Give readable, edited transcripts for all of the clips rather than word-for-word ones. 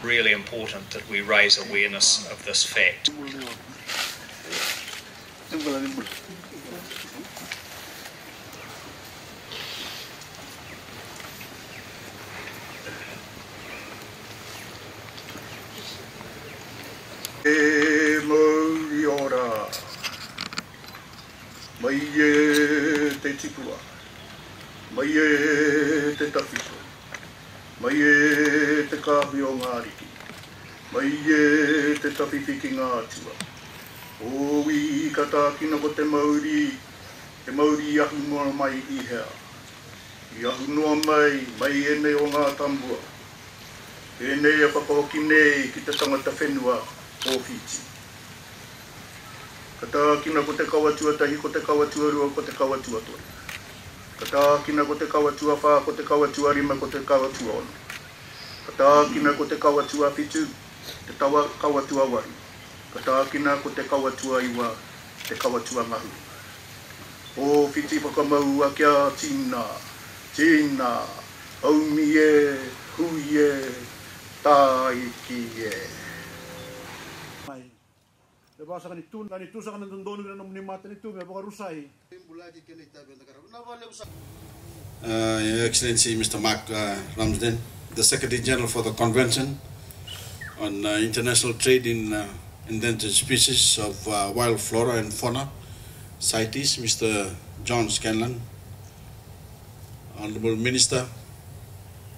really important that we raise awareness of this fact. E mauri ora, mai e te tipua, mai e te tawhito, mai e te kāwi o ngāriki, mai e te tawhiwhiki ngā tua. O i katākina ko te mauri ahu noa mai I hea. I ahu noa mai e nei o ngā tambua. E nei a whakaoki nei ki te tangata whenua o Fiji. Katākina ko te kawatua tahi, ko te kawatua rua, ko te kawatua toi. Katākina ko te kawatua whā, ko te kawatua rima, ko te kawatua ono. Katākina ko te kawatua whitu, te kawatua wari. Katākina ko te kawatua iwa, te kawatua ngahu. O Fiji whakamau a kia tīna, aumi e, hui e, tāiki e. Your Excellency Mr. Mark Ramsden, the Secretary General for the Convention on International Trade in Endangered Species of Wild Flora and Fauna, CITES, Mr. John Scanlon, Honorable Minister,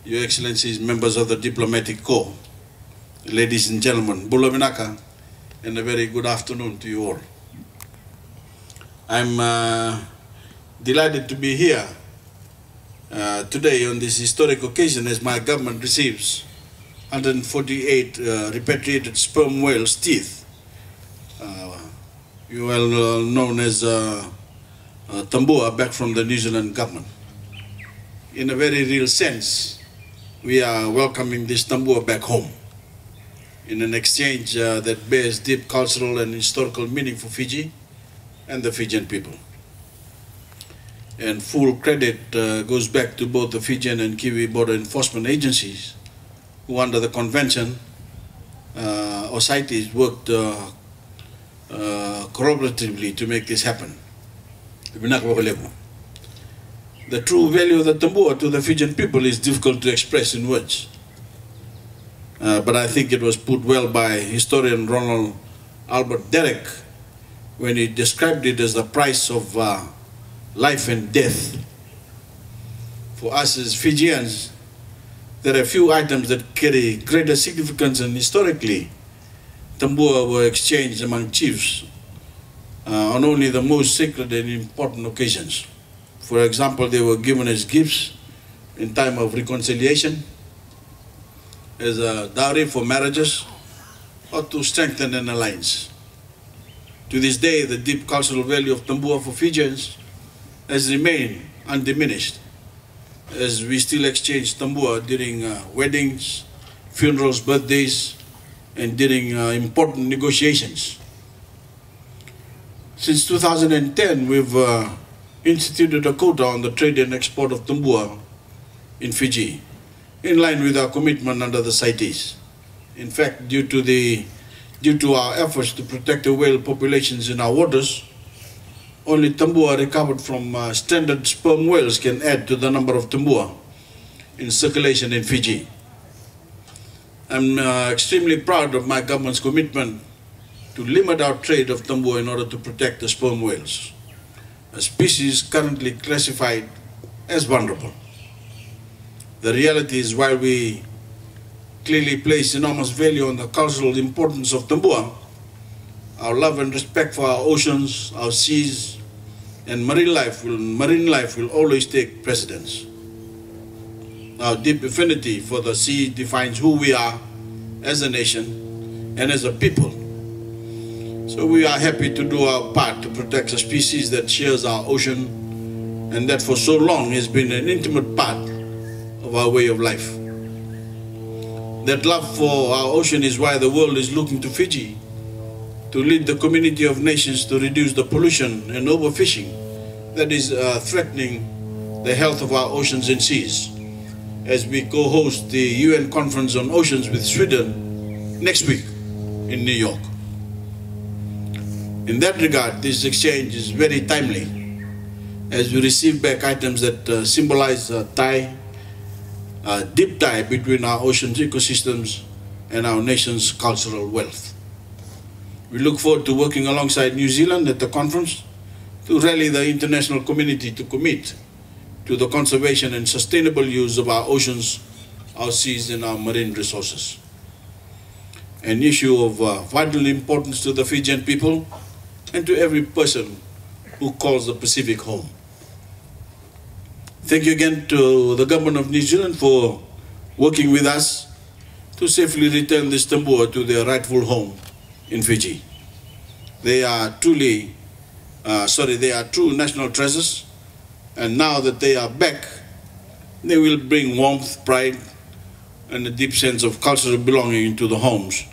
Your Excellencies, members of the Diplomatic Corps, ladies and gentlemen, Bula Vinaka, and a very good afternoon to you all. I'm delighted to be here today on this historic occasion as my government receives 148 repatriated sperm whales' teeth, well known as Tabua, back from the New Zealand government. In a very real sense, we are welcoming this Tabua back home in an exchange that bears deep cultural and historical meaning for Fiji and the Fijian people. And full credit goes back to both the Fijian and Kiwi border enforcement agencies who under the convention or CITES worked collaboratively to make this happen. The true value of the Tabua to the Fijian people is difficult to express in words. But I think it was put well by historian Ronald Albert Derrick when he described it as the price of life and death. For us as Fijians, there are few items that carry greater significance, and historically, Tabua were exchanged among chiefs on only the most sacred and important occasions. For example, they were given as gifts in time of reconciliation, as a dowry for marriages, or to strengthen an alliance. To this day, the deep cultural value of Tabua for Fijians has remained undiminished, as we still exchange Tabua during weddings, funerals, birthdays, and during important negotiations. Since 2010, we've instituted a quota on the trade and export of Tabua in Fiji, in line with our commitment under the CITES. In fact, due to our efforts to protect the whale populations in our waters, only Tabua recovered from stranded sperm whales can add to the number of Tabua in circulation in Fiji. I'm extremely proud of my government's commitment to limit our trade of Tabua in order to protect the sperm whales, a species currently classified as vulnerable. The reality is, while we clearly place enormous value on the cultural importance of Tabua, our love and respect for our oceans, our seas, and marine life will always take precedence. Our deep affinity for the sea defines who we are as a nation and as a people. So we are happy to do our part to protect a species that shares our ocean and that for so long has been an intimate part of our way of life. That love for our ocean is why the world is looking to Fiji to lead the community of nations to reduce the pollution and overfishing that is threatening the health of our oceans and seas, as we co-host the UN Conference on Oceans with Sweden next week in New York. In that regard, this exchange is very timely as we receive back items that symbolize a deep tie between our ocean's ecosystems and our nation's cultural wealth. We look forward to working alongside New Zealand at the conference to rally the international community to commit to the conservation and sustainable use of our oceans, our seas, and our marine resources. An issue of vital importance to the Fijian people and to every person who calls the Pacific home. Thank you again to the government of New Zealand for working with us to safely return this Tabua to their rightful home in Fiji. They are true national treasures, and now that they are back, they will bring warmth, pride, and a deep sense of cultural belonging into the homes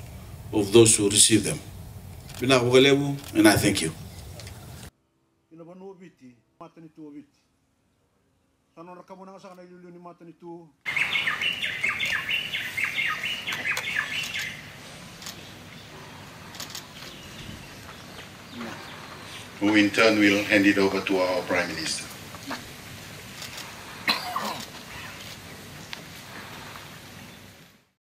of those who receive them. And I thank you. Who in turn will hand it over to our Prime Minister.